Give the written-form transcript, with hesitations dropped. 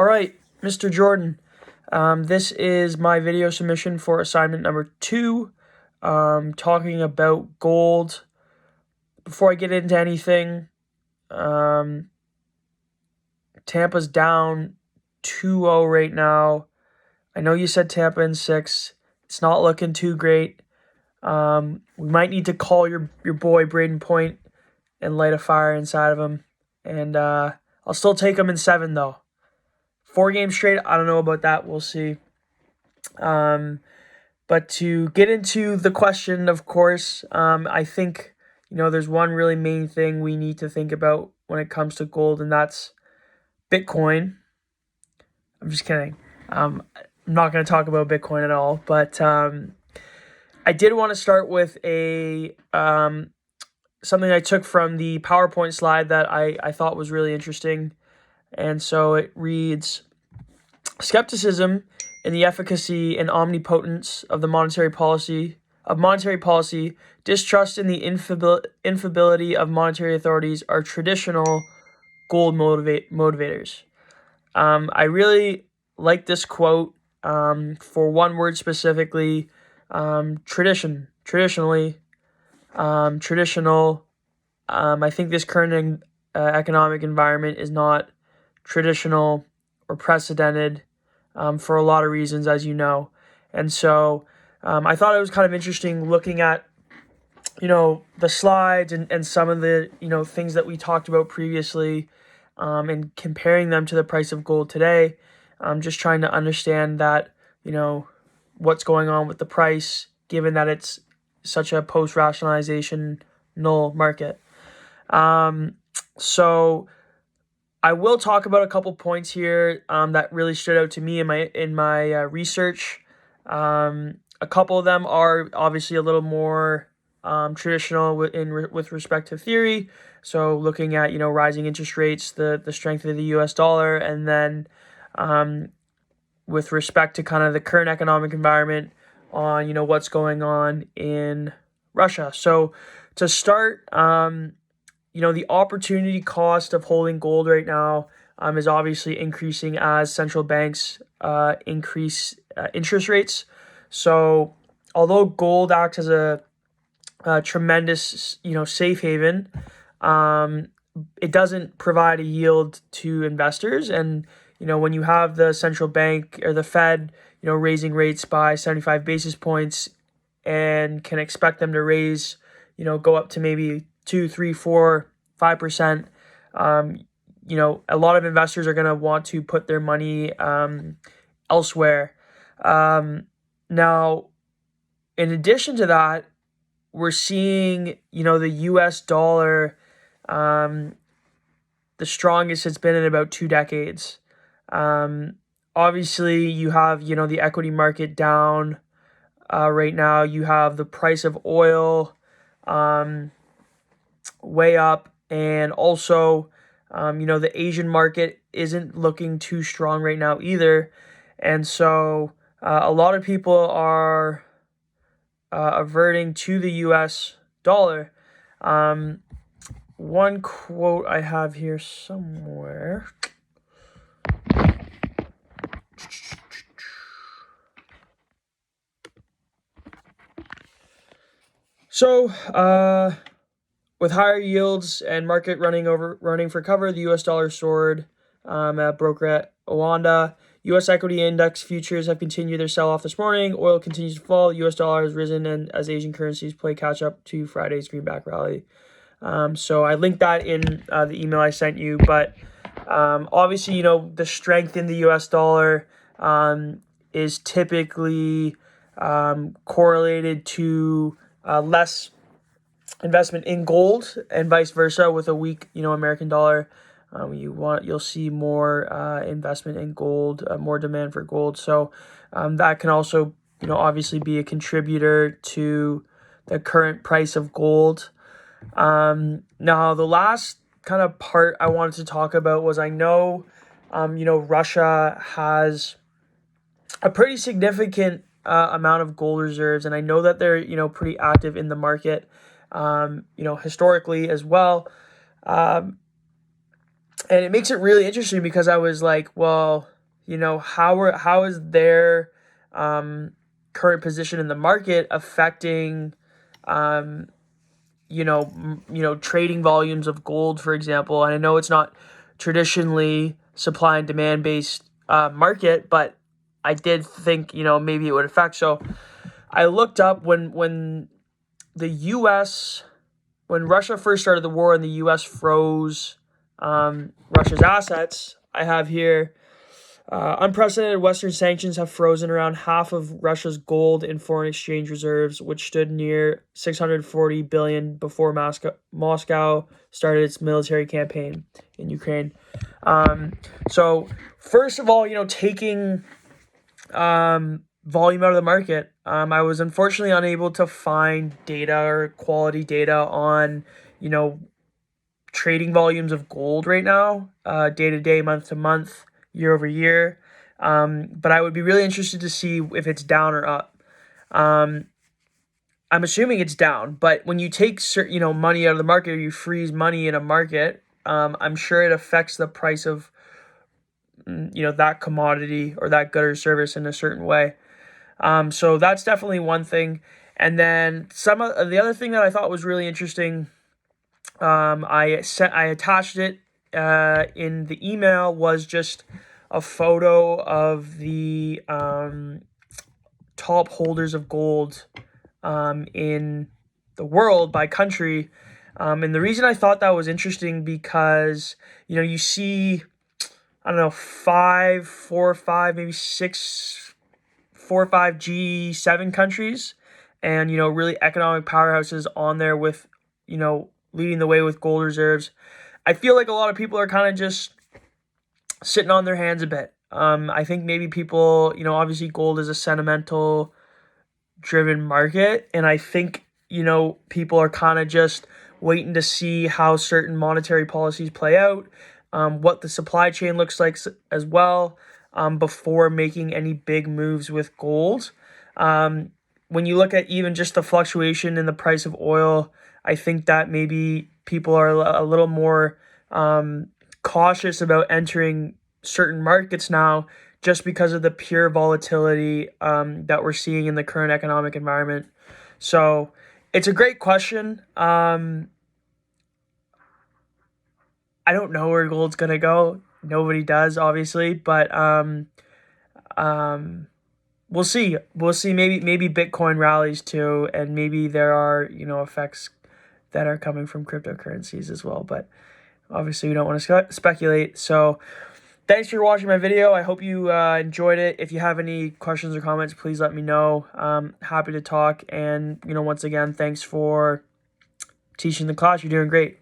All right, Mr. Jordan, this is my video submission for assignment number 2, talking about gold. Before I get into anything, Tampa's down 2-0 right now. I know you said Tampa in 6. It's not looking too great. We might need to call your boy Braden Point and light a fire inside of him. And I'll still take him in 7, though. 4 games straight, I don't know about that. We'll see. But to get into the question, of course, I think, there's one really main thing we need to think about when it comes to gold, and that's Bitcoin. I'm just kidding. I'm not going to talk about Bitcoin at all, but I did want to start with a something I took from the PowerPoint slide that I thought was really interesting. And so it reads, skepticism in the efficacy and omnipotence of the monetary policy, distrust in the infability of monetary authorities are traditional gold motivators. I really like this quote for one word specifically, traditional. I think this current economic environment is not traditional or precedented for a lot of reasons, as you know. And so I thought it was kind of interesting looking at, the slides and some of the, things that we talked about previously and comparing them to the price of gold today. Just trying to understand that, what's going on with the price, given that it's such a post-rationalization null market. So I will talk about a couple points here that really stood out to me in my research. A couple of them are obviously a little more traditional with respect to theory. So looking at rising interest rates, the strength of the U.S. dollar, and then with respect to kind of the current economic environment on what's going on in Russia. So to start, the opportunity cost of holding gold right now is obviously increasing as central banks increase interest rates. So although gold acts as a tremendous, safe haven, it doesn't provide a yield to investors. And, when you have the central bank or the Fed, raising rates by 75 basis points and can expect them to raise, go up to maybe 2, 3, 4, 5%, a lot of investors are going to want to put their money elsewhere. Now, in addition to that, we're seeing, the U.S. dollar, the strongest it's been in about 2 decades. Obviously, you have, the equity market down right now. You have the price of oil way up. And also, the Asian market isn't looking too strong right now either. And so a lot of people are averting to the U.S. dollar. One quote I have here somewhere. So, with higher yields and market running for cover, the U.S. dollar soared at broker at Owanda. U.S. equity index futures have continued their sell-off this morning. Oil continues to fall. U.S. dollar has risen, and as Asian currencies play catch-up to Friday's greenback rally. So I linked that in the email I sent you. But obviously, the strength in the U.S. dollar is typically correlated to less investment in gold, and vice versa. With a weak, American dollar, you'll see more investment in gold, more demand for gold. So that can also, obviously be a contributor to the current price of gold. Now, the last kind of part I wanted to talk about was, I know, Russia has a pretty significant amount of gold reserves, and I know that they're, pretty active in the market. Historically as well. And it makes it really interesting because I was like, well, how is their current position in the market affecting trading volumes of gold, for example. And I know it's not traditionally supply and demand based market, but I did think maybe it would affect. So I looked up when the U.S. when Russia first started the war and the U.S. froze Russia's assets. I have here unprecedented Western sanctions have frozen around half of Russia's gold and foreign exchange reserves, which stood near 640 billion before Moscow started its military campaign in Ukraine. So first of all, taking volume out of the market, I was unfortunately unable to find data or quality data on, trading volumes of gold right now, day to day, month to month, year over year. But I would be really interested to see if it's down or up. I'm assuming it's down, but when you take money out of the market or you freeze money in a market, I'm sure it affects the price of that commodity or that good or service in a certain way. So that's definitely one thing. And then some of the other thing that I thought was really interesting, I attached it in the email, was just a photo of the top holders of gold in the world by country. And the reason I thought that was interesting because you see, I don't know, 4 or 5, maybe 6, 4 or 5 G7 countries, and really economic powerhouses on there with leading the way with gold reserves. I feel like a lot of people are kind of just sitting on their hands a bit. I think maybe people, obviously gold is a sentimental driven market, and I think people are kind of just waiting to see how certain monetary policies play out, what the supply chain looks like as well, before making any big moves with gold. When you look at even just the fluctuation in the price of oil, I think that maybe people are a little more cautious about entering certain markets now, just because of the pure volatility that we're seeing in the current economic environment. So it's a great question. I don't know where gold's going to go. Nobody does, obviously, but we'll see. We'll see. Maybe Bitcoin rallies too, and maybe there are effects that are coming from cryptocurrencies as well. But obviously, we don't want to speculate. So thanks for watching my video. I hope you enjoyed it. If you have any questions or comments, please let me know. Happy to talk. And once again, thanks for teaching the class. You're doing great.